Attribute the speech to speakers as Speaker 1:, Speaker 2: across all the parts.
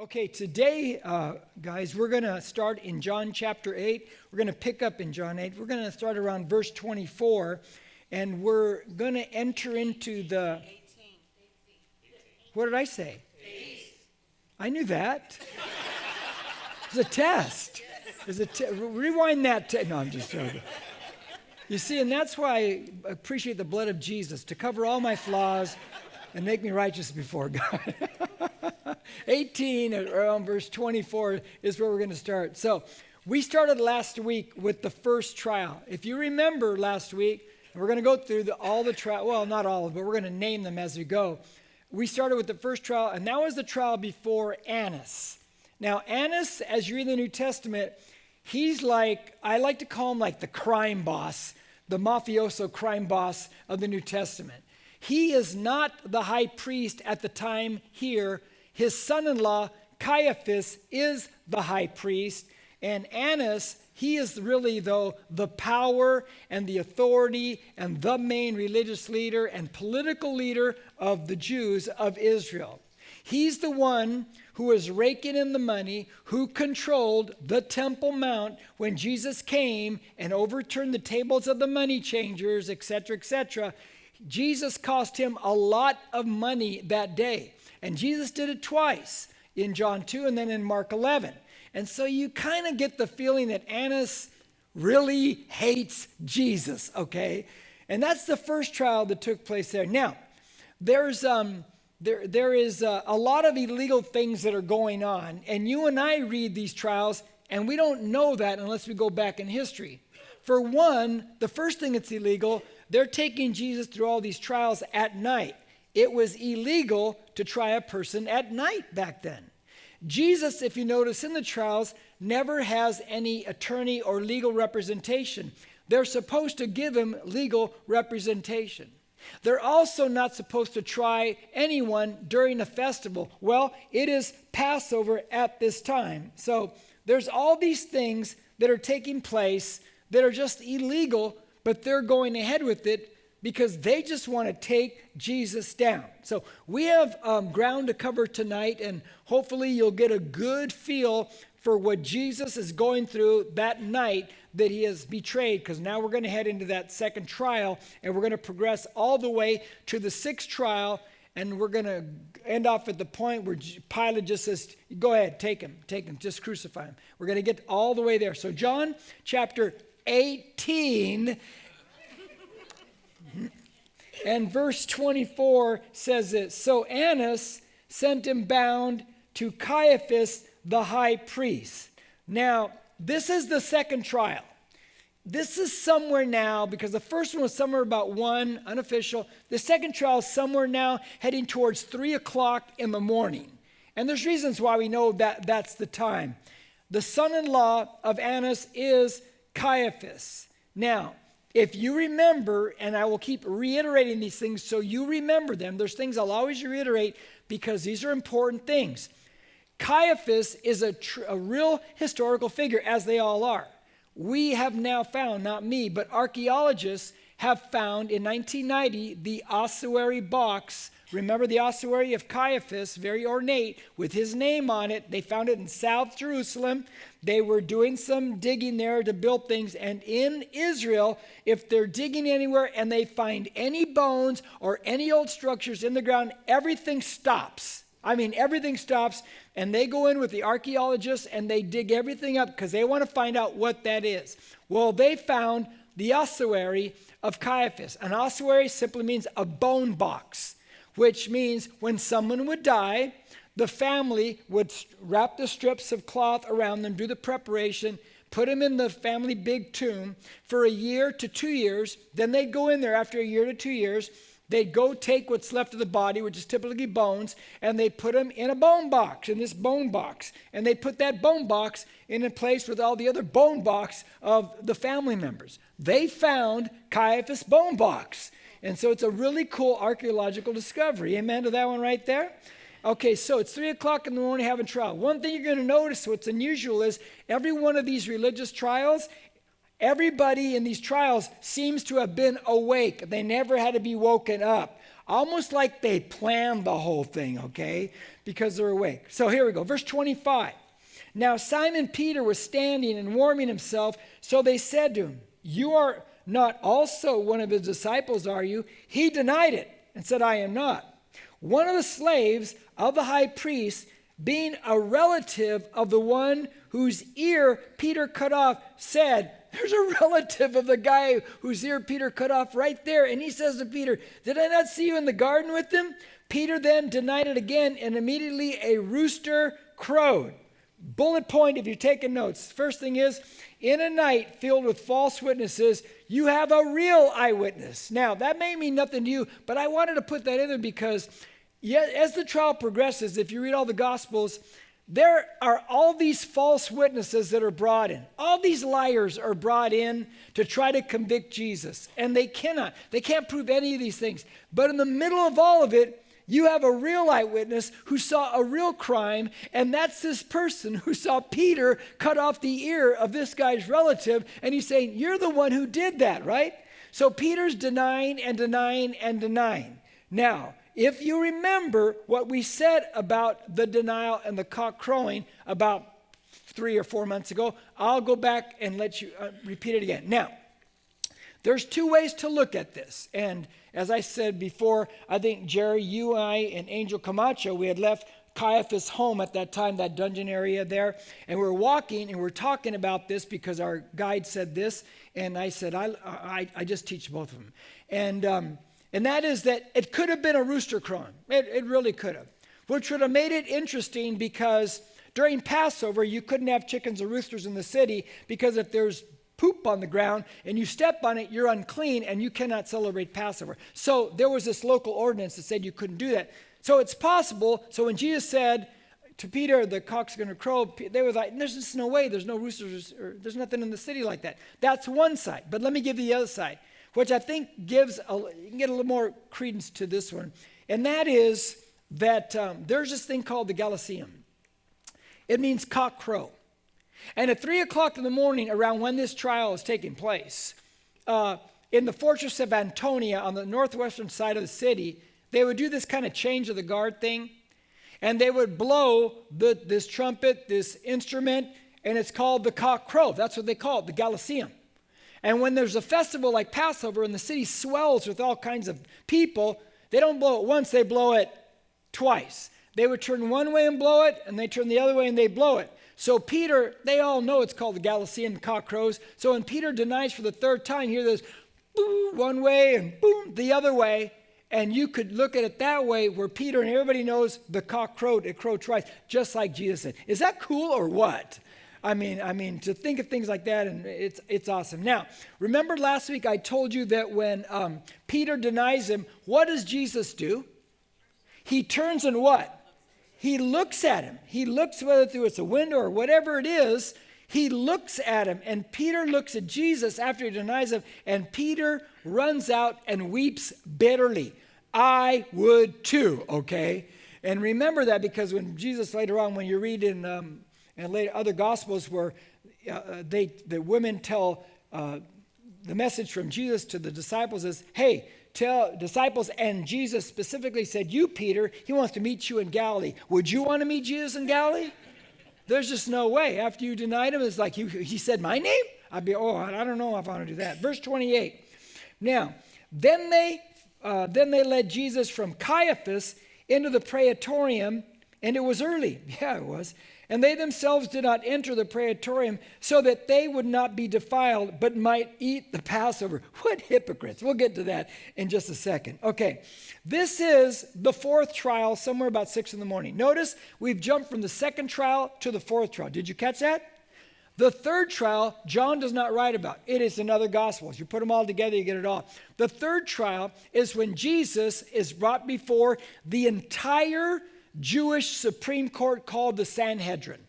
Speaker 1: Okay, today, guys, we're going to start in John chapter 8. We're going to pick up in John 8. We're going to start around verse 24, and we're going to enter into the... 18. What did I say? 8. I knew that. It's a test. Rewind that. No, I'm just joking. You see, and that's why I appreciate the blood of Jesus, to cover all my flaws and make me righteous before God. 18, around verse 24, is where we're going to start. So we started last week with the first trial. If you remember last week, and we're going to go through all the trial, well, not all of them, but we're going to name them as we go. We started with the first trial, and that was the trial before Annas. Now, Annas, as you read the New Testament, he's like, I like to call him like the crime boss, the mafioso crime boss of the New Testament. He is not the high priest at the time here. His son-in-law, Caiaphas, is the high priest. And Annas, he is really, though, the power and the authority and the main religious leader and political leader of the Jews of Israel. He's the one who was raking in the money, who controlled the Temple Mount when Jesus came and overturned the tables of the money changers, etc., etc. Jesus cost him a lot of money that day. And Jesus did it twice, in John 2 and then in Mark 11. And so you kind of get the feeling that Annas really hates Jesus, okay? And that's the first trial that took place there. Now, there is a lot of illegal things that are going on. And you and I read these trials, and we don't know that unless we go back in history. For one, the first thing that's illegal, they're taking Jesus through all these trials at night. It was illegal to try a person at night back then. Jesus, if you notice in the trials, never has any attorney or legal representation. They're supposed to give him legal representation. They're also not supposed to try anyone during a festival. Well, it is Passover at this time. So there's all these things that are taking place that are just illegal, but they're going ahead with it because they just want to take Jesus down. So we have ground to cover tonight, and hopefully you'll get a good feel for what Jesus is going through that night that he is betrayed, because now we're going to head into that second trial, and we're going to progress all the way to the sixth trial, and we're going to end off at the point where Pilate just says, go ahead, take him, just crucify him. We're going to get all the way there. So John chapter 18 and verse 24 says this. So Annas sent him bound to Caiaphas the high priest. Now, this is the second trial. This is somewhere now, because the first one was somewhere about 1, unofficial. The second trial is somewhere now heading towards 3 o'clock in the morning. And there's reasons why we know that that's the time. The son-in-law of Annas is Caiaphas. Now, if you remember, and I will keep reiterating these things so you remember them. There's things I'll always reiterate because these are important things. Caiaphas is a real historical figure, as they all are. We have now found, not me, but archaeologists have found in 1990 the ossuary box. Remember the ossuary of Caiaphas, very ornate, with his name on it. They found it in South Jerusalem. They were doing some digging there to build things. And in Israel, if they're digging anywhere and they find any bones or any old structures in the ground, everything stops. I mean, everything stops, and they go in with the archaeologists and they dig everything up because they want to find out what that is. Well, they found the ossuary of Caiaphas. An ossuary simply means a bone box, which means when someone would die, the family would wrap the strips of cloth around them, do the preparation, put them in the family big tomb for a year to 2 years. Then they'd go in there after a year to 2 years. They'd go take what's left of the body, which is typically bones, and they put them in a bone box, in this bone box. And they put that bone box in a place with all the other bone box of the family members. They found Caiaphas' bone box. And so it's a really cool archaeological discovery. Amen to that one right there? Okay, so it's 3 o'clock in the morning having trial. One thing you're going to notice, what's unusual is every one of these religious trials, everybody in these trials seems to have been awake. They never had to be woken up. Almost like they planned the whole thing, okay? because they're awake. So here we go. Verse 25. Now Simon Peter was standing and warming himself. So they said to him, you are not also one of his disciples, are you? He denied it and said, I am not. One of the slaves of the high priest, being a relative of the one whose ear Peter cut off, said, there's a relative of the guy whose ear Peter cut off right there. And he says to Peter, did I not see you in the garden with him? Peter then denied it again, and immediately a rooster crowed. Bullet point if you're taking notes. First thing is, in a night filled with false witnesses, you have a real eyewitness. Now, that may mean nothing to you, but I wanted to put that in there because as the trial progresses, if you read all the Gospels, there are all these false witnesses that are brought in. All these liars are brought in to try to convict Jesus, and they can't prove any of these things. But in the middle of all of it, you have a real eyewitness who saw a real crime, and that's this person who saw Peter cut off the ear of this guy's relative, and he's saying, you're the one who did that, right? So Peter's denying and denying and denying. Now, if you remember what we said about the denial and the cock crowing about 3 or 4 months ago, I'll go back and let you repeat it again. Now, there's 2 ways to look at this, and as I said before, I think Jerry, you, I, and Angel Camacho, we had left Caiaphas' home at that time, that dungeon area there, and we were walking and we were talking about this because our guide said this, and I said, I just teach both of them. And that is that it could have been a rooster crowing. It really could have, which would have made it interesting because during Passover, you couldn't have chickens or roosters in the city because if there's poop on the ground and you step on it, you're unclean and you cannot celebrate Passover. So there was this local ordinance that said you couldn't do that. So it's possible. So when Jesus said to Peter, the cock's going to crow, they were like, there's just no way. There's no roosters or there's nothing in the city like that. That's one side. But let me give you the other side, which I think you can get a little more credence to this one. And that is that there's this thing called the Galliceum. It means cock crow. And at 3 o'clock in the morning, around when this trial is taking place, in the fortress of Antonia on the northwestern side of the city, they would do this kind of change of the guard thing. And they would blow this trumpet, this instrument, and it's called the cock crow. That's what they call it, the Galliceum. And when there's a festival like Passover and the city swells with all kinds of people, they don't blow it once, they blow it twice. They would turn one way and blow it, and they turn the other way and they blow it. So Peter, they all know it's called the Galliceum, the cock crows. So when Peter denies for the 3rd time, you hear this boom one way and boom the other way. And you could look at it that way where Peter and everybody knows the cock crowed, it crowed twice, just like Jesus said. Is that cool or what? I mean, to think of things like that, and it's awesome. Now, remember last week I told you that when Peter denies him, what does Jesus do? He turns and what? He looks at him. He looks, whether through it's a window or whatever it is, he looks at him. And Peter looks at Jesus after he denies him, and Peter runs out and weeps bitterly. I would too, okay? And remember that because when Jesus later on, when you read in later other Gospels where the women tell the message from Jesus to the disciples is, hey, tell disciples, and Jesus specifically said, you, Peter, he wants to meet you in Galilee. Would you want to meet Jesus in Galilee? There's just no way. After you denied him, it's like, he said my name? I'd be, I don't know if I want to do that. Verse 28. Now, then they led Jesus from Caiaphas into the praetorium, and it was early. Yeah, it was. And they themselves did not enter the praetorium so that they would not be defiled, but might eat the Passover. What hypocrites. We'll get to that in just a second. Okay, this is the 4th trial, somewhere about 6 in the morning. Notice we've jumped from the 2nd trial to the 4th trial. Did you catch that? The 3rd trial, John does not write about. It is in other Gospels. You put them all together, you get it all. The 3rd trial is when Jesus is brought before the entire Jewish Supreme Court called the Sanhedrin.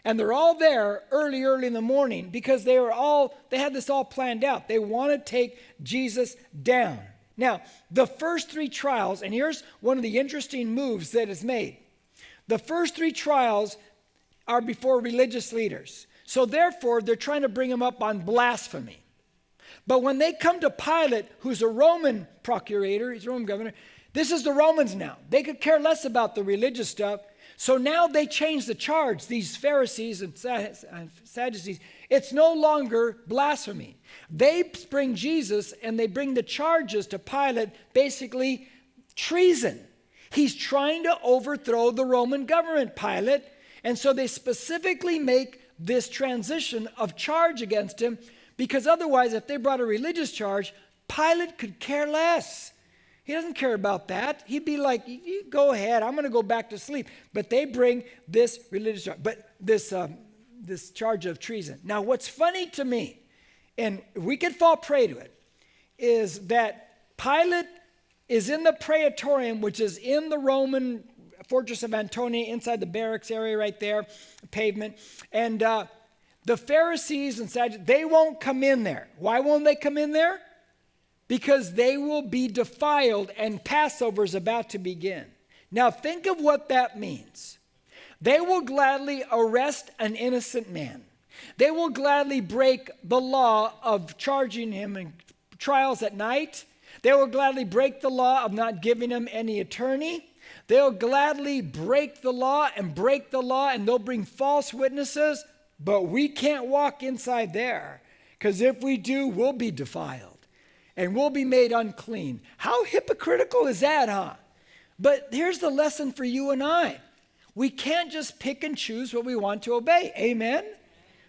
Speaker 1: And they're all there early in the morning because they had this all planned out. They want to take Jesus down. Now, the first 3 trials, and here's one of the interesting moves that is made. The first 3 trials are before religious leaders. So therefore, they're trying to bring him up on blasphemy. But when they come to Pilate, who's a Roman procurator, he's a Roman governor, this is the Romans now. They could care less about the religious stuff. So now they change the charge, these Pharisees and Sadducees. It's no longer blasphemy. They bring Jesus and they bring the charges to Pilate, basically treason. He's trying to overthrow the Roman government, Pilate. And so they specifically make this transition of charge against him, because otherwise, if they brought a religious charge, Pilate could care less. He doesn't care about that. He'd be like, you go ahead, I'm going to go back to sleep. But they bring this religious charge, but this charge of treason. Now, what's funny to me, and we could fall prey to it, is that Pilate is in the Praetorium, which is in the Roman fortress of Antonia, inside the barracks area right there, pavement. And the Pharisees and Sadducees, they won't come in there. Why won't they come in there? Because they will be defiled and Passover is about to begin. Now think of what that means. They will gladly arrest an innocent man. They will gladly break the law of charging him in trials at night. They will gladly break the law of not giving him any attorney. They'll gladly break the law and they'll bring false witnesses, but we can't walk inside there, because if we do, we'll be defiled and we'll be made unclean. How hypocritical is that, huh? But here's the lesson for you and I. We can't just pick and choose what we want to obey. Amen?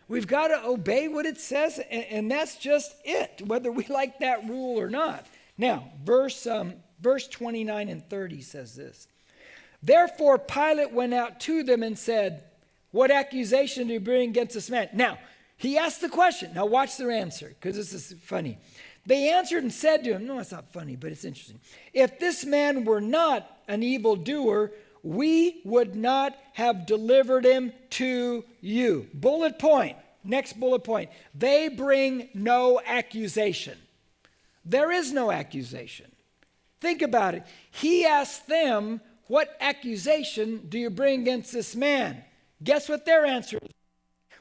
Speaker 1: We've got to obey what it says, and that's just it, whether we like that rule or not. Now, verse 29 and 30 says this. Therefore, Pilate went out to them and said, what accusation do you bring against this man? Now, he asked the question. Now, watch their answer, because this is funny. They answered and said to him, no, it's not funny, but it's interesting. If this man were not an evildoer, we would not have delivered him to you. Bullet point. Next bullet point. They bring no accusation. There is no accusation. Think about it. He asked them, what accusation do you bring against this man? Guess what their answer is?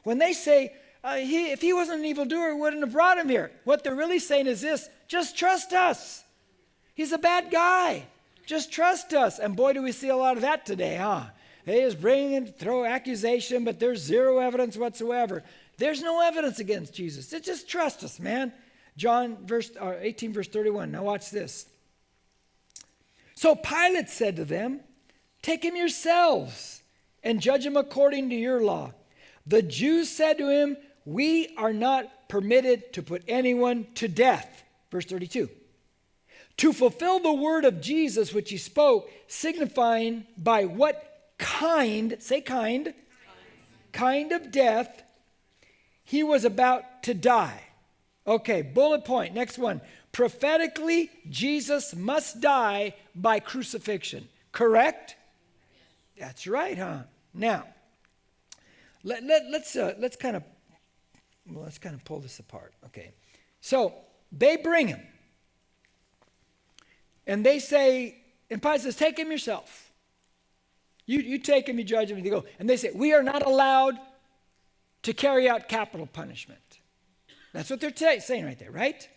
Speaker 1: When they say, if he wasn't an evildoer, we wouldn't have brought him here. What they're really saying is this, just trust us. He's a bad guy. Just trust us. And boy, do we see a lot of that today, huh? They just bring and throw accusation, but there's zero evidence whatsoever. There's no evidence against Jesus. Just trust us, man. John 18, verse 31. Now watch this. So Pilate said to them, take him yourselves and judge him according to your law. The Jews said to him, we are not permitted to put anyone to death. Verse 32. To fulfill the word of Jesus which he spoke, signifying by what kind, say kind of death he was about to die. Okay, bullet point, next one. Prophetically, Jesus must die by crucifixion. Correct? That's right, huh? Now, let's kind of pull this apart. Okay, so they bring him, and they say, and Pilate says, take him yourself. You take him, you judge him, and they go. And they say, we are not allowed to carry out capital punishment. That's what they're saying right there, right?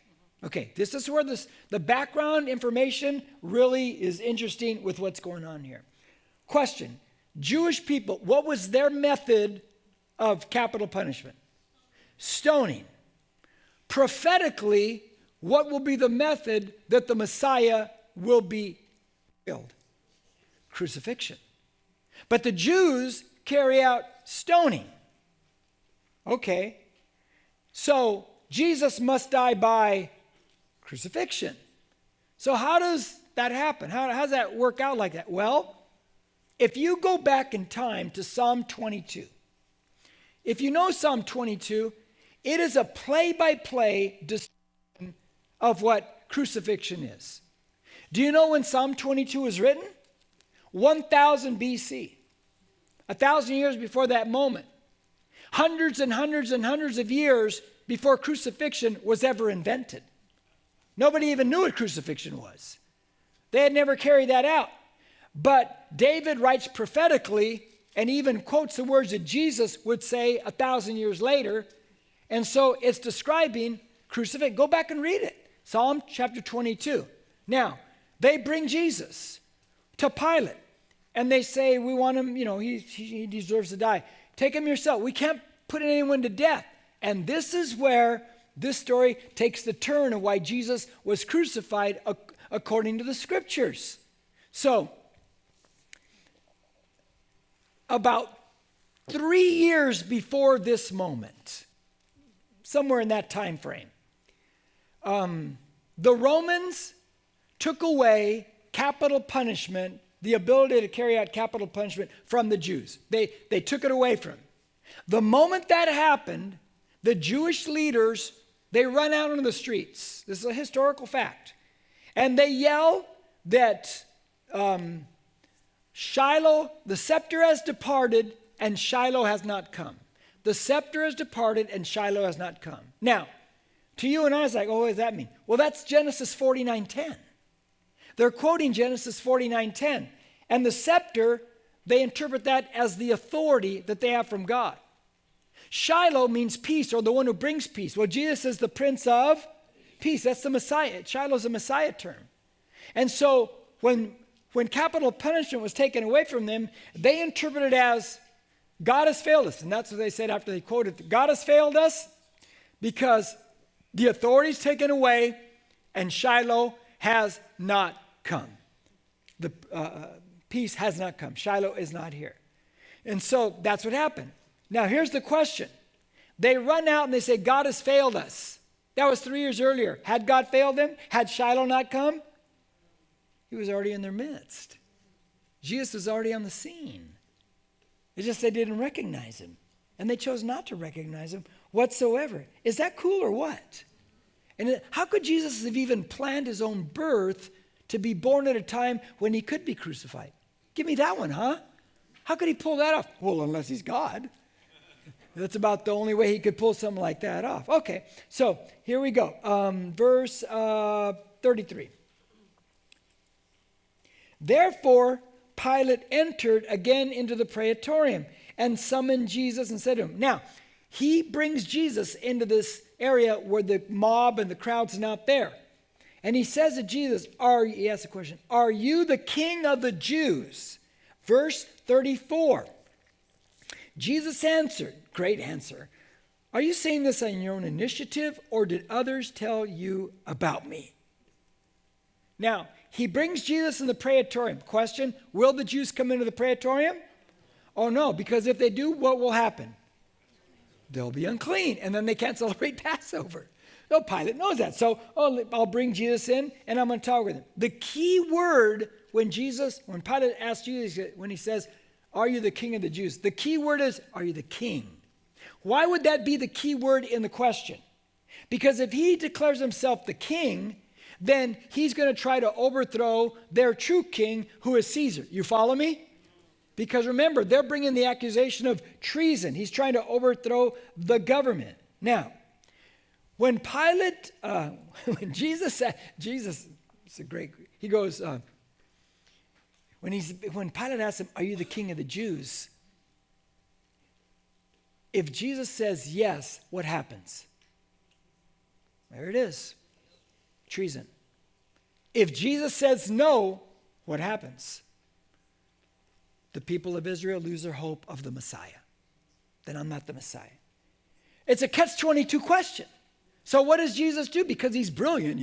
Speaker 1: Okay, this is where the background information really is interesting with what's going on here. Question, Jewish people, what was their method of capital punishment? Stoning. Prophetically, what will be the method that the Messiah will be killed? Crucifixion. But the Jews carry out stoning. Okay, so Jesus must die by crucifixion. So how does that happen? How does that work out like that? Well, if you go back in time to Psalm 22, if you know Psalm 22, it is a play-by-play description of what crucifixion is. Do you know when Psalm 22 was written? 1000 BC. 1,000 years before that moment. Hundreds and hundreds and hundreds of years before crucifixion was ever invented. Nobody even knew what crucifixion was. They had never carried that out. But David writes prophetically and even quotes the words that Jesus would say 1,000 years later. And so it's describing crucifixion. Go back and read it. Psalm chapter 22. Now, they bring Jesus to Pilate. And they say, we want him, he deserves to die. Take him yourself. We can't put anyone to death. And this is where this story takes the turn of why Jesus was crucified according to the scriptures. So, about 3 years before this moment, somewhere in that time frame, the Romans took away capital punishment, the ability to carry out capital punishment from the Jews. They took it away from them. The moment that happened, the Jewish leaders, they run out into the streets. This is a historical fact. And they yell that Shiloh, the scepter has departed and Shiloh has not come. The scepter has departed and Shiloh has not come. Now, to you and I, it's like, oh, what does that mean? Well, that's Genesis 49:10. They're quoting Genesis 49:10. And the scepter, they interpret that as the authority that they have from God. Shiloh means peace, or the one who brings peace. Well, Jesus is the Prince of Peace. That's the Messiah. Shiloh's a Messiah term. And so when capital punishment was taken away from them, they interpreted it as God has failed us. And that's what they said after they quoted, God has failed us because the authority's taken away and Shiloh has not come. The peace has not come. Shiloh is not here. And so that's what happened. Now here's the question. They run out and they say, God has failed us. That was 3 years earlier. Had God failed them? Had Shiloh not come? He was already in their midst. Jesus was already on the scene. It's just they didn't recognize him. And they chose not to recognize him whatsoever. Is that cool or what? And how could Jesus have even planned his own birth to be born at a time when he could be crucified? Give me that one, huh? How could he pull that off? Well, unless he's God. That's about the only way he could pull something like that off. Okay, so here we go. Verse 33. Therefore, Pilate entered again into the praetorium and summoned Jesus and said to him. Now, he brings Jesus into this area where the mob and the crowd's not there. And he says to Jesus, he asks a question, are you the king of the Jews? Verse 34. Jesus answered, great answer, are you saying this on your own initiative or did others tell you about me? Now, he brings Jesus in the praetorium. Question, will the Jews come into the praetorium? Oh no, because if they do, what will happen? They'll be unclean and then they can't celebrate Passover. No, Pilate knows that. So I'll bring Jesus in and I'm going to talk with him. The key word when Pilate asked Jesus, when he says, are you the king of the Jews? The key word is, are you the king? Why would that be the key word in the question? Because if he declares himself the king, then he's going to try to overthrow their true king, who is Caesar. You follow me? Because remember, they're bringing the accusation of treason. He's trying to overthrow the government. Now, when Pilate, when Jesus, it's a great, he goes, when Pilate asks him, are you the king of the Jews? If Jesus says yes, what happens? There it is. Treason. If Jesus says no, what happens? The people of Israel lose their hope of the Messiah. Then I'm not the Messiah. It's a catch-22 question. So what does Jesus do? Because he's brilliant,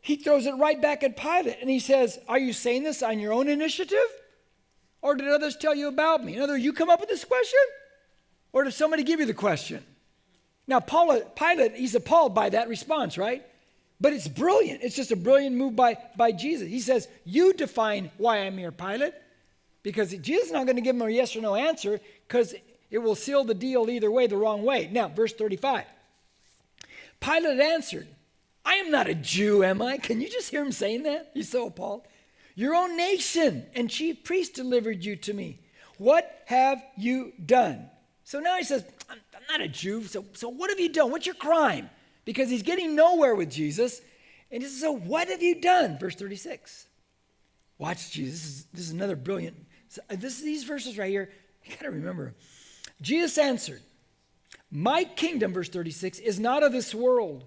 Speaker 1: He throws it right back at Pilate and he says, are you saying this on your own initiative? Or did others tell you about me? In other words, you come up with this question? Or did somebody give you the question? Now, Pilate, he's appalled by that response, right? But it's brilliant. It's just a brilliant move by Jesus. He says, you define why I'm here, Pilate. Because Jesus is not going to give him a yes or no answer because it will seal the deal either way, the wrong way. Now, verse 35. Pilate answered, I am not a Jew, am I? Can you just hear him saying that? He's so appalled. Your own nation and chief priest delivered you to me. What have you done? So now he says, I'm not a Jew, so what have you done? What's your crime? Because he's getting nowhere with Jesus. And he says, so what have you done? Verse 36. Watch Jesus. This is another brilliant. These verses right here, you got to remember. Jesus answered, my kingdom, verse 36, is not of this world.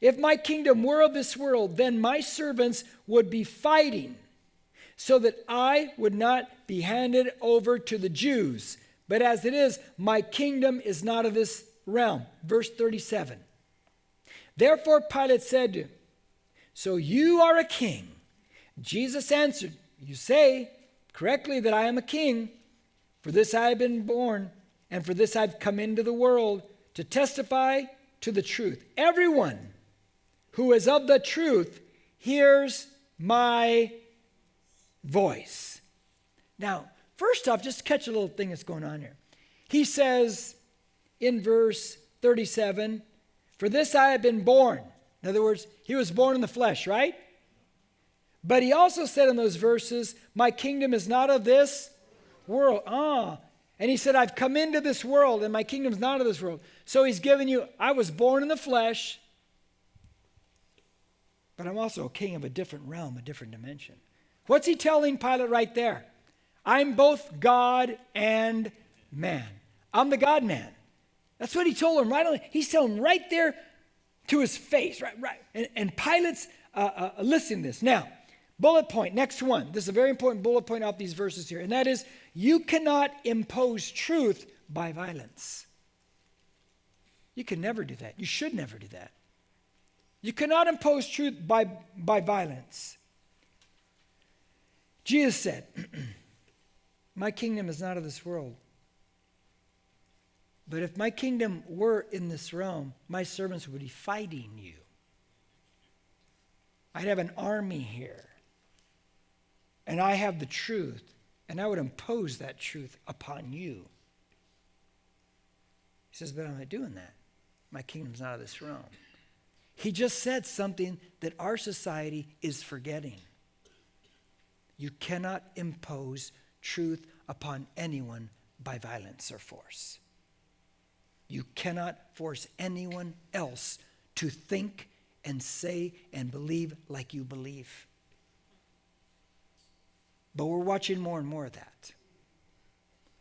Speaker 1: If my kingdom were of this world, then my servants would be fighting so that I would not be handed over to the Jews. But as it is, my kingdom is not of this realm. Verse 37. Therefore Pilate said to him, so you are a king. Jesus answered, you say correctly that I am a king. For this I have been born, and for this I've come into the world, to testify to the truth. Everyone who is of the truth hears my voice. Now, first off, just catch a little thing that's going on here. He says in verse 37, for this I have been born. In other words, he was born in the flesh, right? But he also said in those verses, my kingdom is not of this world. And he said, I've come into this world and my kingdom's not of this world. So he's giving you, I was born in the flesh, but I'm also a king of a different realm, a different dimension. What's he telling Pilate right there? I'm both God and man. I'm the God man. That's what he told him right on. He's telling him right there to his face, right. And Pilate's listening to this. Now, bullet point, next one. This is a very important bullet point off these verses here, and that is, you cannot impose truth by violence. You can never do that. You should never do that. You cannot impose truth by violence. Jesus said, my kingdom is not of this world. But if my kingdom were in this realm, my servants would be fighting you. I'd have an army here. And I have the truth. And I would impose that truth upon you. He says, but I'm not doing that. My kingdom's not of this realm. He just said something that our society is forgetting. You cannot impose truth upon anyone by violence or force. You cannot force anyone else to think and say and believe like you believe. But we're watching more and more of that.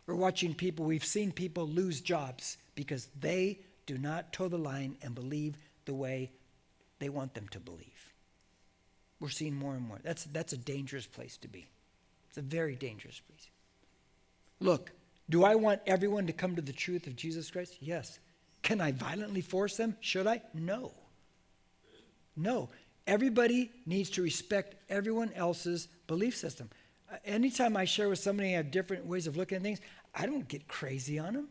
Speaker 1: We're watching people, we've seen people lose jobs because they do not toe the line and believe the way they want them to believe. We're seeing more and more. That's a dangerous place to be. It's a very dangerous place. Look, do I want everyone to come to the truth of Jesus Christ? Yes. Can I violently force them? Should I? No. No. Everybody needs to respect everyone else's belief system. Anytime I share with somebody I have different ways of looking at things, I don't get crazy on them.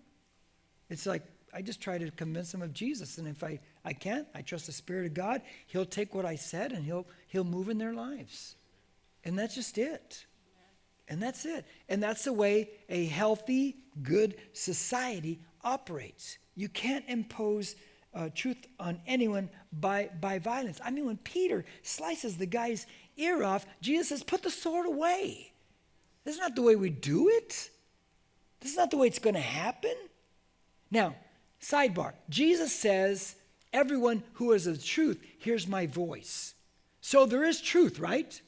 Speaker 1: It's like I just try to convince them of Jesus. And if I can't, I trust the Spirit of God. He'll take what I said and he'll move in their lives. And that's just it. And that's it. And that's the way a healthy, good society operates. You can't impose truth on anyone by violence. I mean, when Peter slices the guy's ear off, Jesus says, put the sword away. This is not the way we do it. This is not the way it's going to happen. Now, sidebar. Jesus says, everyone who is of the truth hears my voice. So there is truth, right?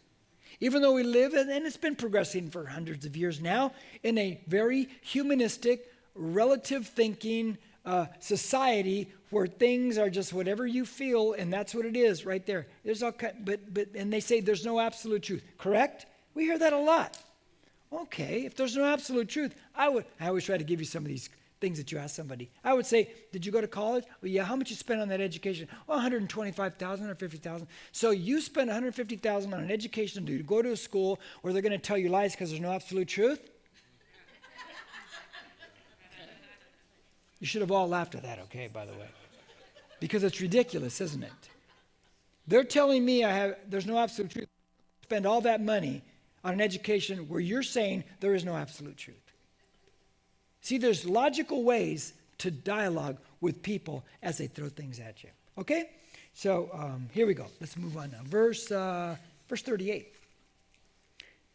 Speaker 1: Even though we live, and it's been progressing for hundreds of years now, in a very humanistic, relative thinking society where things are just whatever you feel, and that's what it is right there. There's all but and they say there's no absolute truth. Correct? We hear that a lot. Okay, if there's no absolute truth, I always try to give you some of these things that you ask somebody. I would say, did you go to college? Well, yeah, how much you spent on that education? Well, $125,000, $150,000. So you spend $150,000 on an education to go to a school where they're going to tell you lies because there's no absolute truth? You should have all laughed at that, okay, by the way. Because it's ridiculous, isn't it? They're telling me there's no absolute truth. Spend all that money on an education where you're saying there is no absolute truth. See, there's logical ways to dialogue with people as they throw things at you. Okay? So here we go. Let's move on now. Verse 38.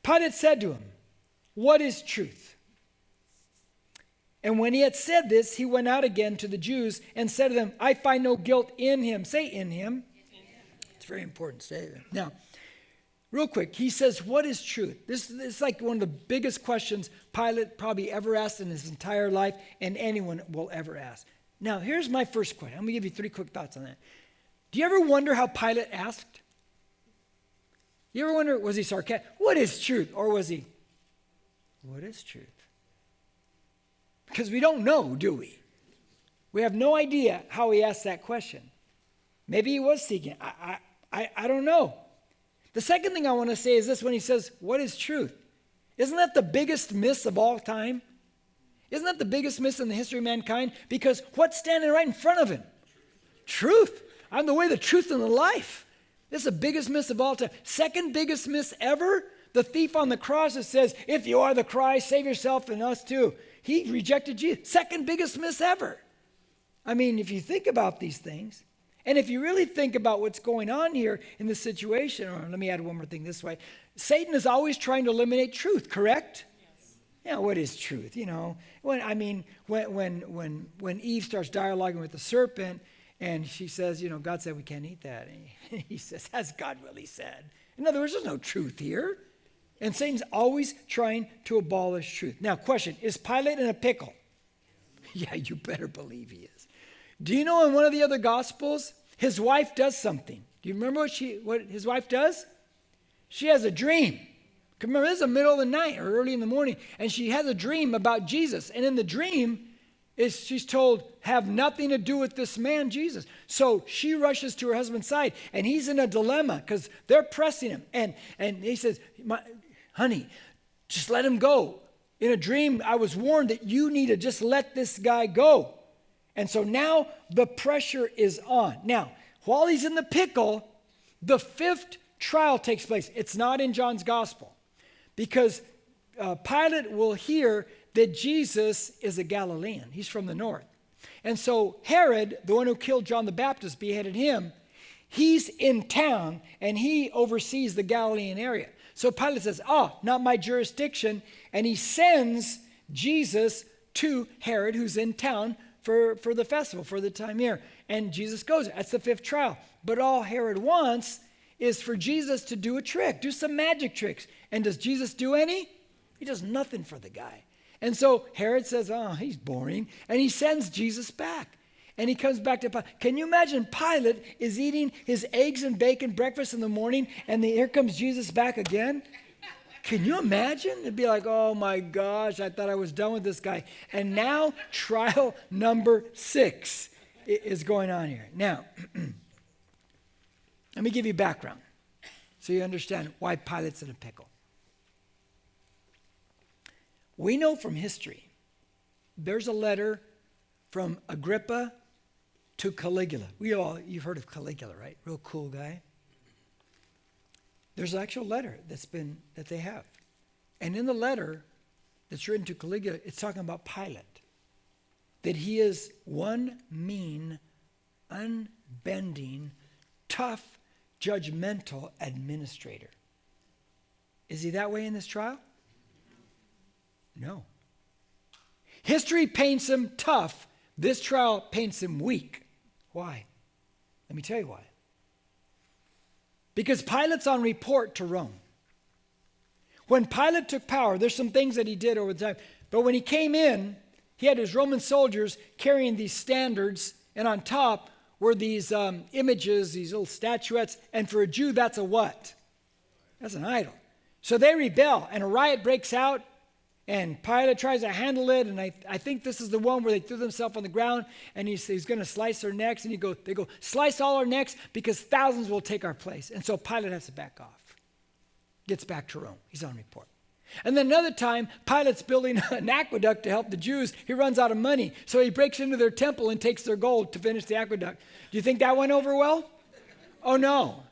Speaker 1: Pilate said to him, what is truth? And when he had said this, he went out again to the Jews and said to them, I find no guilt in him. Say in him. It's very important to say that. Now, real quick, he says, what is truth? This is like one of the biggest questions Pilate probably ever asked in his entire life, and anyone will ever ask. Now, here's my first question. I'm going to give you 3 quick thoughts on that. Do you ever wonder how Pilate asked? You ever wonder, was he sarcastic? What is truth? Or was he, what is truth? Because we don't know, do we? We have no idea how he asked that question. Maybe he was seeking. I don't know. The second thing I want to say is this when he says, what is truth? Isn't that the biggest miss of all time? Isn't that the biggest miss in the history of mankind? Because what's standing right in front of him? Truth. I'm the way, the truth, and the life. This is the biggest miss of all time. Second biggest miss ever, the thief on the cross that says, if you are the Christ, save yourself and us too. He rejected Jesus. Second biggest miss ever. I mean, if you think about these things, and if you really think about what's going on here in this situation, or let me add one more thing this way. Satan is always trying to eliminate truth, correct? Yes. Yeah, what is truth? You know, when Eve starts dialoguing with the serpent, and she says, you know, God said we can't eat that. And he says, has God really said? In other words, there's no truth here. And Satan's always trying to abolish truth. Now, question, is Pilate in a pickle? Yeah, you better believe he is. Do you know in one of the other Gospels, his wife does something? Do you remember what his wife does? She has a dream. Remember, this is the middle of the night or early in the morning, and she has a dream about Jesus. And in the dream, she's told, have nothing to do with this man, Jesus. So she rushes to her husband's side, and he's in a dilemma because they're pressing him. And he says, honey, just let him go. In a dream, I was warned that you need to just let this guy go. And so now the pressure is on. Now, while he's in the pickle, the fifth trial takes place. It's not in John's gospel because Pilate will hear that Jesus is a Galilean. He's from the north. And so Herod, the one who killed John the Baptist, beheaded him. He's in town and he oversees the Galilean area. So Pilate says, not my jurisdiction. And he sends Jesus to Herod, who's in town for the festival, for the time here. And Jesus goes. That's the fifth trial. But all Herod wants is for Jesus to do a trick, do some magic tricks. And does Jesus do any? He does nothing for the guy. And so Herod says, he's boring. And he sends Jesus back. And he comes back to Pilate. Can you imagine Pilate is eating his eggs and bacon breakfast in the morning, and here comes Jesus back again? Can you imagine? It'd be like, oh my gosh, I thought I was done with this guy. And now trial number 6 is going on here. Now, let me give you background so you understand why Pilate's in a pickle. We know from history, there's a letter from Agrippa to Caligula. You've heard of Caligula, right? Real cool guy. There's an actual letter that they have. And in the letter that's written to Caligula, it's talking about Pilate. That he is one mean, unbending, tough, judgmental administrator. Is he that way in this trial? No. History paints him tough. This trial paints him weak. Why? Let me tell you why. Because Pilate's on report to Rome. When Pilate took power, there's some things that he did over the time. But when he came in, he had his Roman soldiers carrying these standards, and on top were these images, these little statuettes. And for a Jew, that's a what? That's an idol. So they rebel, and a riot breaks out. And Pilate tries to handle it, and I think this is the one where they threw themselves on the ground, and he's going to slice their necks, and they go, slice all our necks because thousands will take our place. And so Pilate has to back off. Gets back to Rome. He's on report. And then another time, Pilate's building an aqueduct to help the Jews. He runs out of money, so he breaks into their temple and takes their gold to finish the aqueduct. Do you think that went over well? Oh, no.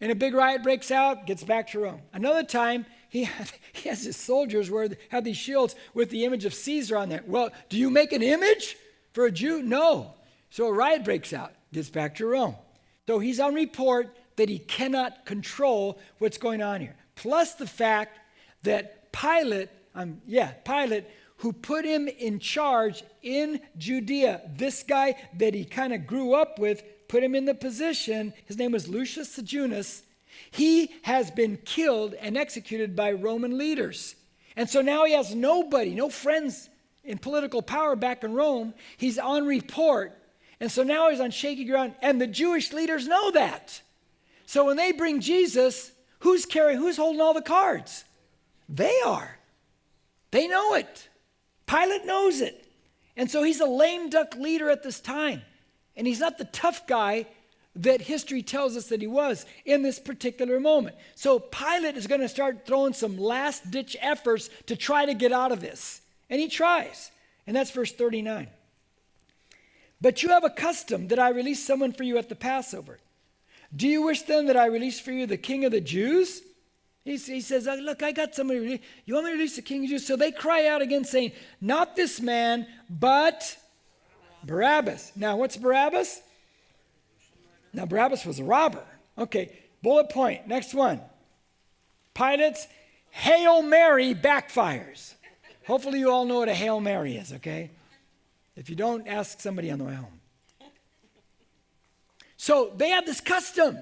Speaker 1: And a big riot breaks out, gets back to Rome. Another time, he has his soldiers have these shields with the image of Caesar on there. Well, do you make an image for a Jew? No. So a riot breaks out, gets back to Rome. So he's on report that he cannot control what's going on here. Plus the fact that Pilate, who put him in charge in Judea, this guy that he kind of grew up with, put him in the position, his name was Lucius Sejanus. He has been killed and executed by Roman leaders. And so now he has nobody, no friends in political power back in Rome. He's on report. And so now he's on shaky ground. And the Jewish leaders know that. So when they bring Jesus, Who's holding all the cards? They are. They know it. Pilate knows it. And so he's a lame duck leader at this time. And he's not the tough guy that history tells us that he was in this particular moment. So Pilate is going to start throwing some last-ditch efforts to try to get out of this. And he tries. And that's verse 39. But you have a custom that I release someone for you at the Passover. Do you wish then that I release for you the king of the Jews? He says, look, I got somebody. You want me to release the king of the Jews? So they cry out again saying, not this man, but Barabbas. Now, what's Barabbas? Now, Barabbas was a robber. Okay, bullet point. Next one. Pilate's Hail Mary backfires. Hopefully you all know what a Hail Mary is, okay? If you don't, ask somebody on the way home. So they have this custom.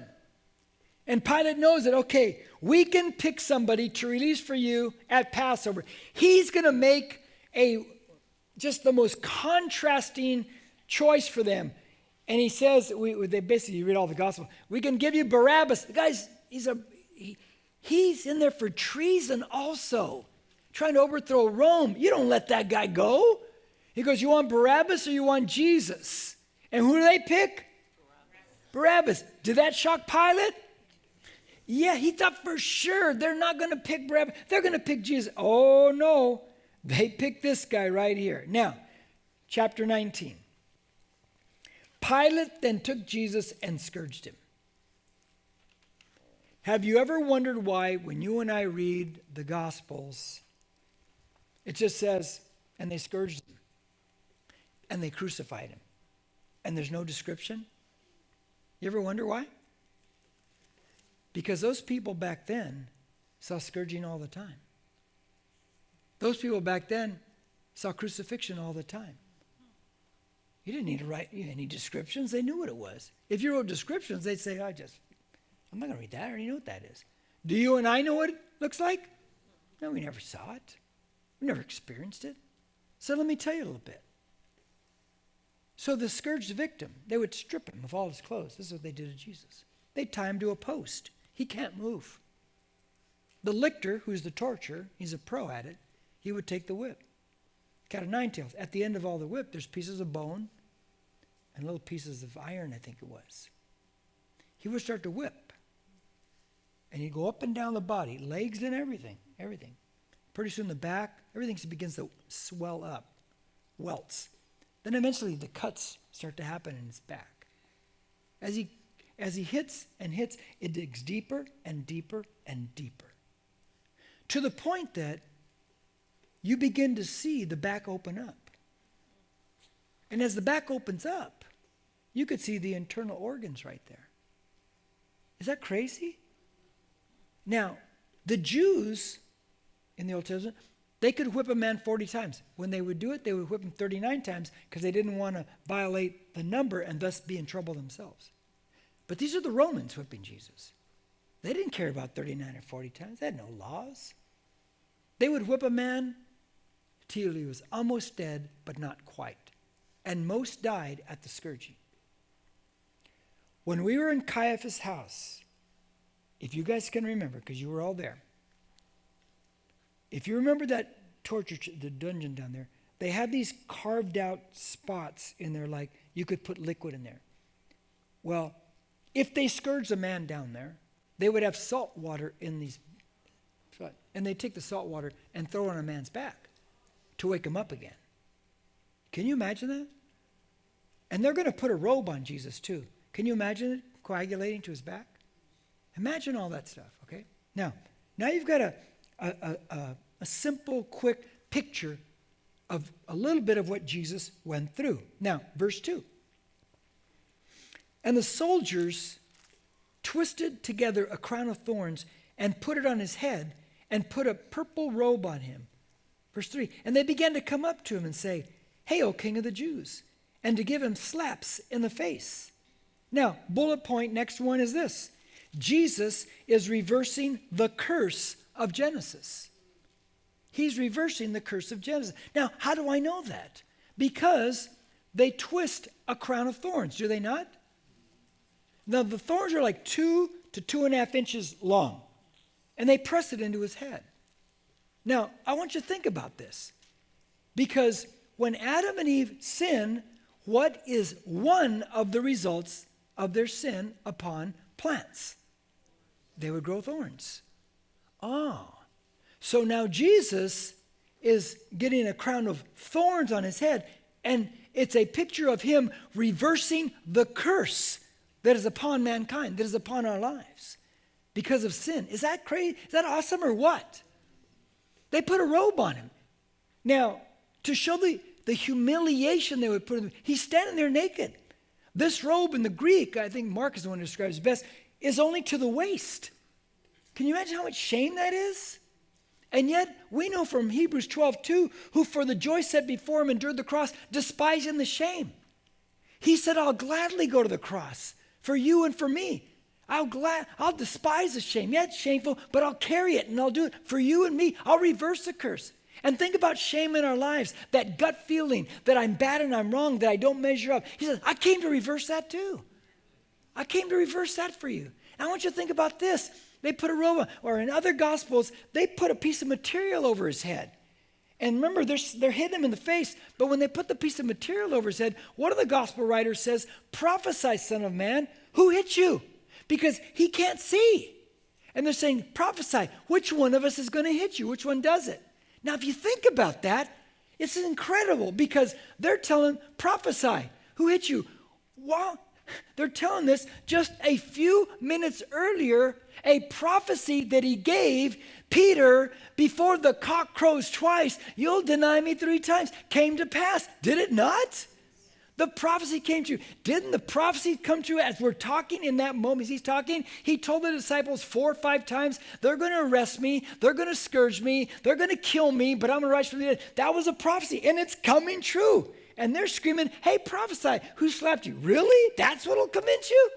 Speaker 1: And Pilate knows that, okay, we can pick somebody to release for you at Passover. He's going to make just the most contrasting choice for them. And he says, they basically, you read all the gospel, we can give you Barabbas. The guy's, he's in there for treason also, trying to overthrow Rome. You don't let that guy go. He goes, you want Barabbas or you want Jesus? And who do they pick? Barabbas. Did that shock Pilate? Yeah, he thought for sure they're not going to pick Barabbas. They're going to pick Jesus. Oh, no. They picked this guy right here. Now, chapter 19. Pilate then took Jesus and scourged him. Have you ever wondered why when you and I read the Gospels, it just says, and they scourged him, and they crucified him, and there's no description? You ever wonder why? Because those people back then saw scourging all the time. Those people back then saw crucifixion all the time. You didn't need to write any descriptions. They knew what it was. If you wrote descriptions, they'd say, I'm not going to read that. I already know what that is. Do you and I know what it looks like? No, we never saw it. We never experienced it. So let me tell you a little bit. So the scourged victim, they would strip him of all his clothes. This is what they did to Jesus. They'd tie him to a post. He can't move. The lictor, who's the torturer, he's a pro at it, he would take the whip. Cat of nine tails. At the end of all the whip, there's pieces of bone and little pieces of iron, I think it was. He would start to whip. And he'd go up and down the body, legs and everything. Pretty soon the back, everything begins to swell up, welts. Then eventually the cuts start to happen in his back. As he hits and hits, it digs deeper and deeper and deeper. To the point that you begin to see the back open up. And as the back opens up, you could see the internal organs right there. Is that crazy? Now, the Jews in the Old Testament, they could whip a man 40 times. When they would do it, they would whip him 39 times because they didn't want to violate the number and thus be in trouble themselves. But these are the Romans whipping Jesus. They didn't care about 39 or 40 times. They had no laws. They would whip a man till he was almost dead, but not quite. And most died at the scourging. When we were in Caiaphas' house, if you guys can remember, because you were all there, if you remember that the dungeon down there, they had these carved out spots in there, like you could put liquid in there. Well, if they scourged a man down there, they would have salt water in these, and they'd take the salt water and throw it on a man's back to wake him up again. Can you imagine that? And they're going to put a robe on Jesus too. Can you imagine it coagulating to his back? Imagine all that stuff, okay? Now you've got a simple, quick picture of a little bit of what Jesus went through. Now, verse 2. And the soldiers twisted together a crown of thorns and put it on his head and put a purple robe on him. Verse 3. And they began to come up to him and say, "Hail, King of the Jews," and to give him slaps in the face. Now, bullet point, next one is this. Jesus is reversing the curse of Genesis. He's reversing the curse of Genesis. Now, how do I know that? Because they twist a crown of thorns, do they not? Now, the thorns are like 2 to 2.5 inches long, and they pressed it into his head. Now, I want you to think about this. Because when Adam and Eve sin, what is one of the results of their sin upon plants? They would grow thorns. Oh, so now Jesus is getting a crown of thorns on his head, and it's a picture of him reversing the curse that is upon mankind, that is upon our lives because of sin. Is that crazy? Is that awesome or what? They put a robe on him. Now, to show the humiliation they would put him, he's standing there naked. This robe in the Greek, I think Mark is the one who describes it best, is only to the waist. Can you imagine how much shame that is? And yet, we know from Hebrews 12:2, who for the joy set before him endured the cross, despising the shame. He said, I'll gladly go to the cross for you and for me. I'll despise the shame. Yeah, it's shameful, but I'll carry it and I'll do it for you and me. I'll reverse the curse. And think about shame in our lives, that gut feeling that I'm bad and I'm wrong, that I don't measure up. He says, I came to reverse that too. I came to reverse that for you. And I want you to think about this. They put a robe on, or in other gospels, they put a piece of material over his head. And remember, they're hitting him in the face, but when they put the piece of material over his head, one of the gospel writers says, prophesy, son of man, who hit you? Because he can't see. And they're saying, prophesy, which one of us is going to hit you? Which one does it? Now, if you think about that, it's incredible because they're telling, prophesy, who hit you? Well, they're telling this just a few minutes earlier, a prophecy that he gave Peter before the cock crows twice, you'll deny me 3 times, came to pass. Did it not? The prophecy came true. Didn't the prophecy come true as we're talking in that moment? As he's talking, he told the disciples 4 or 5 times, they're going to arrest me, they're going to scourge me, they're going to kill me, but I'm going to rise from the dead. That was a prophecy, and it's coming true. And they're screaming, hey, prophesy, who slapped you? Really? That's what'll convince you?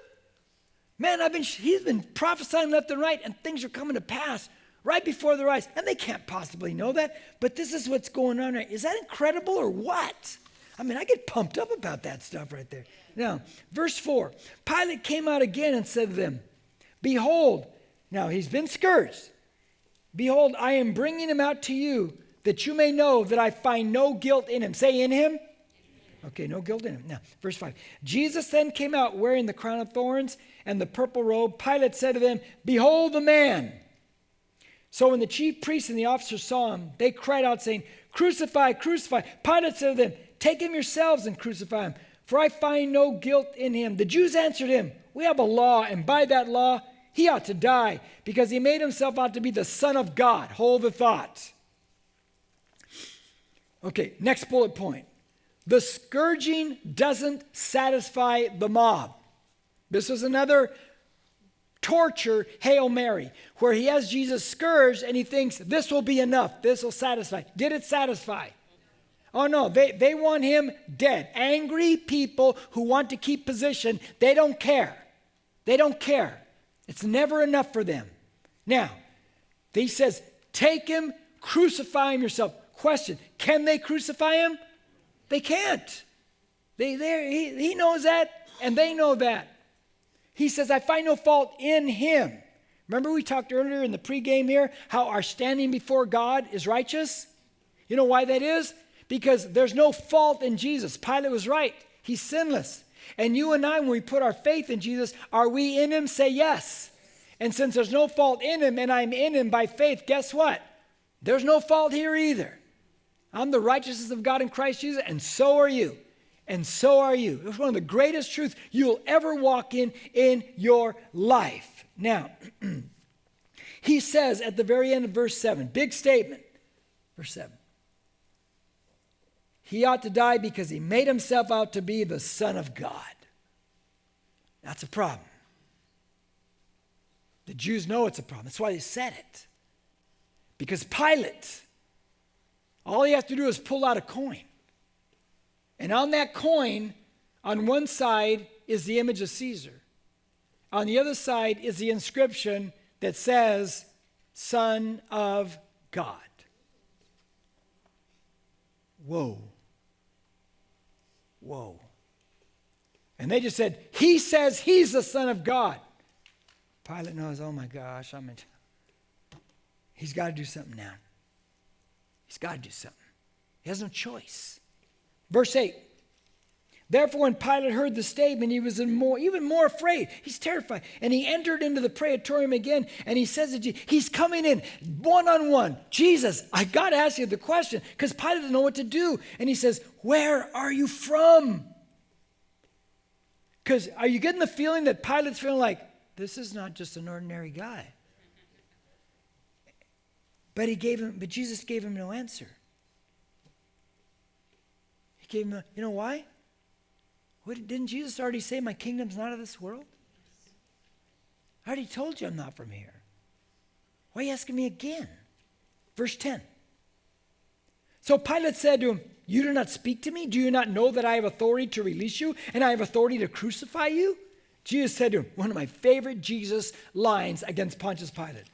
Speaker 1: Man, he's been prophesying left and right, and things are coming to pass right before their eyes. And they can't possibly know that, but this is what's going on right. Is that incredible or what? I mean, I get pumped up about that stuff right there. Now, verse 4, Pilate came out again and said to them, behold, now he's been scourged. Behold, I am bringing him out to you that you may know that I find no guilt in him. Say in him. Okay, no guilt in him. Now, verse 5. Jesus then came out wearing the crown of thorns and the purple robe. Pilate said to them, behold the man. So when the chief priests and the officers saw him, they cried out saying, crucify, crucify. Pilate said to them, take him yourselves and crucify him, for I find no guilt in him. The Jews answered him, we have a law, and by that law he ought to die, because he made himself out to be the Son of God. Hold the thought. Okay, next bullet point. The scourging doesn't satisfy the mob. This is another torture, Hail Mary, where he has Jesus scourged and he thinks this will be enough. This will satisfy. Did it satisfy? Oh no, they want him dead. Angry people who want to keep position, they don't care. They don't care. It's never enough for them. Now, he says, take him, crucify him yourself. Question, can they crucify him? They can't. He knows that, and they know that. He says, I find no fault in him. Remember we talked earlier in the pregame here how our standing before God is righteous? You know why that is? Because there's no fault in Jesus. Pilate was right. He's sinless. And you and I, when we put our faith in Jesus, are we in him? Say yes. And since there's no fault in him and I'm in him by faith, guess what? There's no fault here either. I'm the righteousness of God in Christ Jesus, and so are you. And so are you. It's one of the greatest truths you'll ever walk in your life. Now, he says at the very end of verse 7, big statement, verse 7. He ought to die because he made himself out to be the Son of God. That's a problem. The Jews know it's a problem. That's why they said it. Because Pilate, all he has to do is pull out a coin. And on that coin, on one side is the image of Caesar. On the other side is the inscription that says, Son of God. Whoa. Whoa. And they just said, he says he's the Son of God. Pilate knows, oh my gosh, he's got to do something now. He's got to do something. He has no choice. Verse 8. Therefore, when Pilate heard the statement, he was even more afraid. He's terrified. And he entered into the praetorium again, and he says to Jesus, he's coming in one-on-one. Jesus, I got to ask you the question, because Pilate didn't know what to do. And he says, where are you from? Because are you getting the feeling that Pilate's feeling like, this is not just an ordinary guy? But Jesus gave him no answer. He gave him, you know why? Didn't Jesus already say, my kingdom's not of this world? I already told you I'm not from here. Why are you asking me again? Verse 10. So Pilate said to him, you do not speak to me? Do you not know that I have authority to release you and I have authority to crucify you? Jesus said to him, one of my favorite Jesus lines against Pontius Pilate.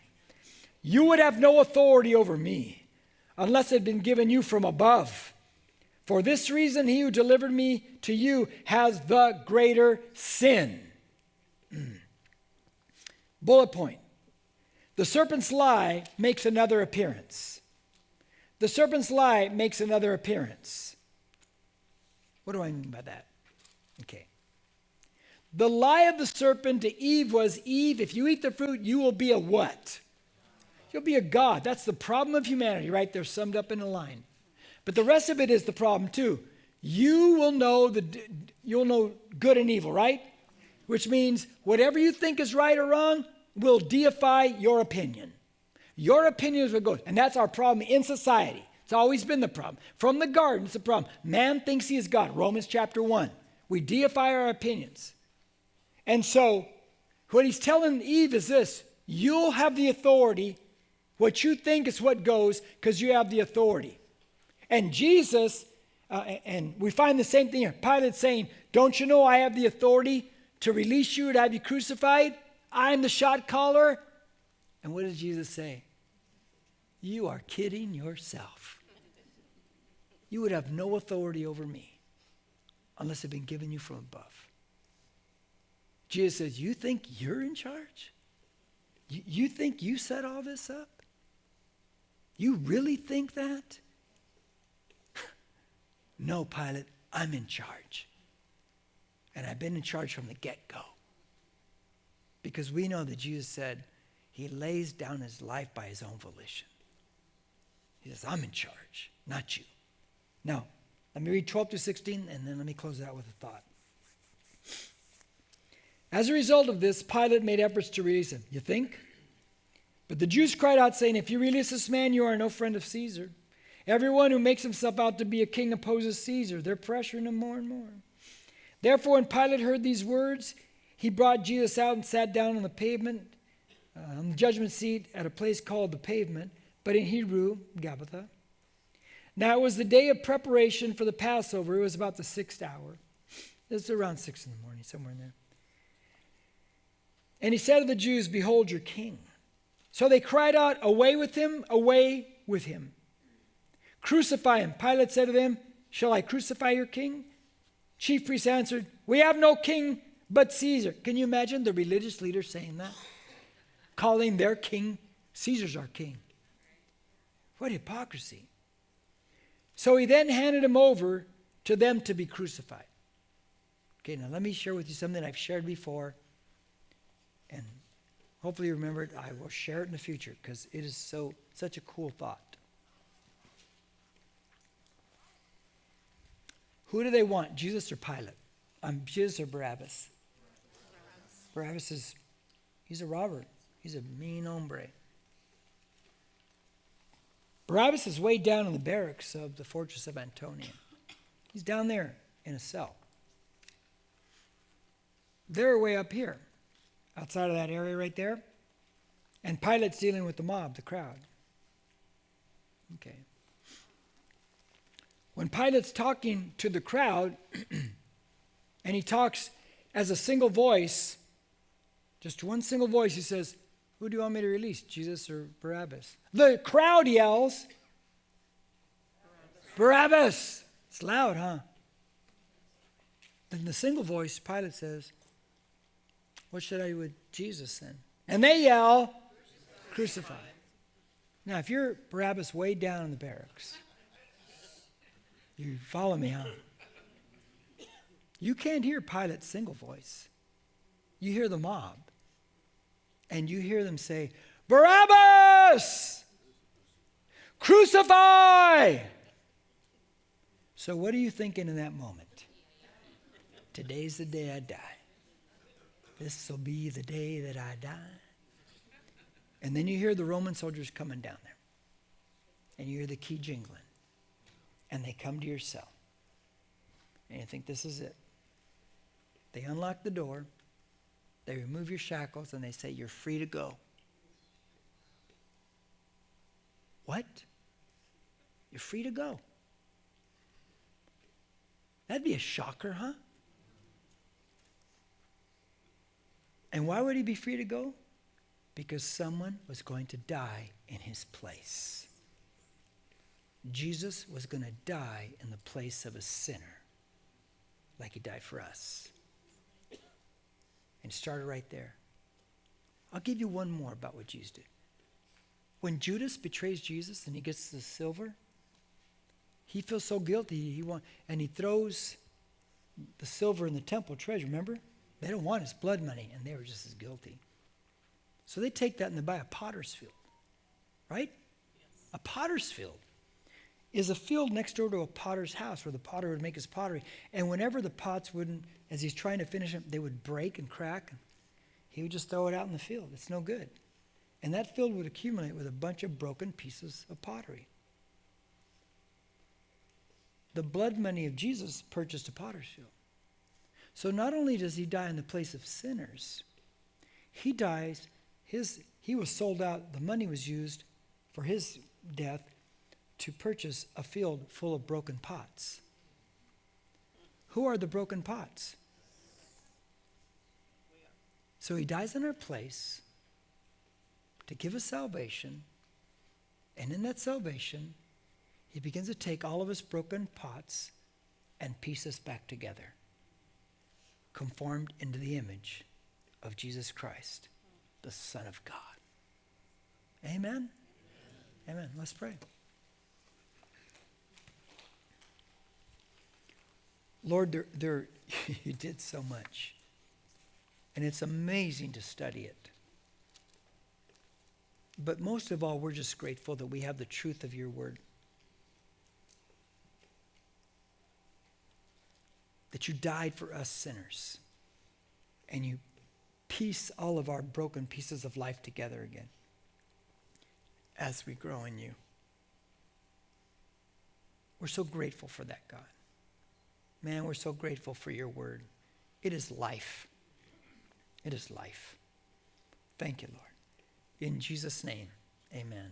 Speaker 1: You would have no authority over me unless it had been given you from above. For this reason, he who delivered me to you has the greater sin. Bullet point. The serpent's lie makes another appearance. The serpent's lie makes another appearance. What do I mean by that? Okay. The lie of the serpent to Eve was, Eve, if you eat the fruit, you will be a what? You'll be a god. That's the problem of humanity, right there, summed up in a line. But the rest of it is the problem too. You'll know good and evil, right? Which means whatever you think is right or wrong will deify your opinion. Your opinion is what goes. And that's our problem in society. It's always been the problem. From the garden, it's a problem. Man thinks he is God. Romans chapter 1. We deify our opinions. And so what he's telling Eve is this. You'll have the authority. What you think is what goes because you have the authority. And Jesus, and we find the same thing here. Pilate saying, don't you know I have the authority to release you, to have you crucified? I'm the shot caller. And what does Jesus say? You are kidding yourself. You would have no authority over me unless it had been given you from above. Jesus says, you think you're in charge? You think you set all this up? You really think that? No, Pilate, I'm in charge. And I've been in charge from the get-go. Because we know that Jesus said he lays down his life by his own volition. He says, I'm in charge, not you. Now, let me read 12 to 16, and then let me close it out with a thought. As a result of this, Pilate made efforts to release him. You think? But the Jews cried out, saying, if you release this man, you are no friend of Caesar. Everyone who makes himself out to be a king opposes Caesar. They're pressuring him more and more. Therefore, when Pilate heard these words, he brought Jesus out and sat down on the pavement, on the judgment seat at a place called the Pavement, but in Hebrew, Gabbatha. Now it was the day of preparation for the Passover. It was about the 6th hour. It's around 6 in the morning, somewhere in there. And he said to the Jews, behold your king. So they cried out, away with him, away with him. Crucify him. Pilate said to them, shall I crucify your king? Chief priests answered, we have no king but Caesar. Can you imagine the religious leaders saying that? Calling their king, Caesar's our king. What hypocrisy. So he then handed him over to them to be crucified. Okay, now let me share with you something I've shared before. And hopefully you remember it. I will share it in the future because it is such a cool thought. Who do they want, Jesus or Pilate? Jesus or Barabbas? Barabbas he's a robber. He's a mean hombre. Barabbas is way down in the barracks of the fortress of Antonia. He's down there in a cell. They're way up here, outside of that area right there. And Pilate's dealing with the mob, the crowd. Okay. When Pilate's talking to the crowd, and he talks as a single voice, just one single voice, he says, who do you want me to release, Jesus or Barabbas? The crowd yells, Barabbas. It's loud, huh? Then the single voice, Pilate says, what should I do with Jesus then? And they yell, crucify. Now, if you're Barabbas way down in the barracks, you follow me, huh? You can't hear Pilate's single voice. You hear the mob. And you hear them say, Barabbas! Crucify! So what are you thinking in that moment? Today's the day I die. This will be the day that I die. And then you hear the Roman soldiers coming down there. And you hear the key jingling. And they come to your cell. And you think, this is it. They unlock the door. They remove your shackles and they say, you're free to go. What? You're free to go. That'd be a shocker, huh? And why would he be free to go? Because someone was going to die in his place. Jesus was going to die in the place of a sinner, like he died for us. And started right there. I'll give you one more about what Jesus did. When Judas betrays Jesus and he gets the silver, he feels so guilty, and he throws the silver in the temple treasure, remember? They don't want his blood money, and they were just as guilty. So they take that and they buy a potter's field, right? Yes. A potter's field is a field next door to a potter's house where the potter would make his pottery. And whenever the pots wouldn't, as he's trying to finish them, they would break and crack. He would just throw it out in the field. It's no good. And that field would accumulate with a bunch of broken pieces of pottery. The blood money of Jesus purchased a potter's field. So not only does he die in the place of sinners, he dies, he was sold out, the money was used for his death to purchase a field full of broken pots. Who are the broken pots? So he dies in our place to give us salvation, and in that salvation, he begins to take all of his broken pots and piece us back together, conformed into the image of Jesus Christ, the Son of God. Amen? Amen. Let's pray. Lord, you did so much. And it's amazing to study it. But most of all, we're just grateful that we have the truth of your word. That you died for us sinners. And you piece all of our broken pieces of life together again as we grow in you. We're so grateful for that, God. Man, we're so grateful for your word. It is life. It is life. Thank you, Lord. In Jesus' name, amen.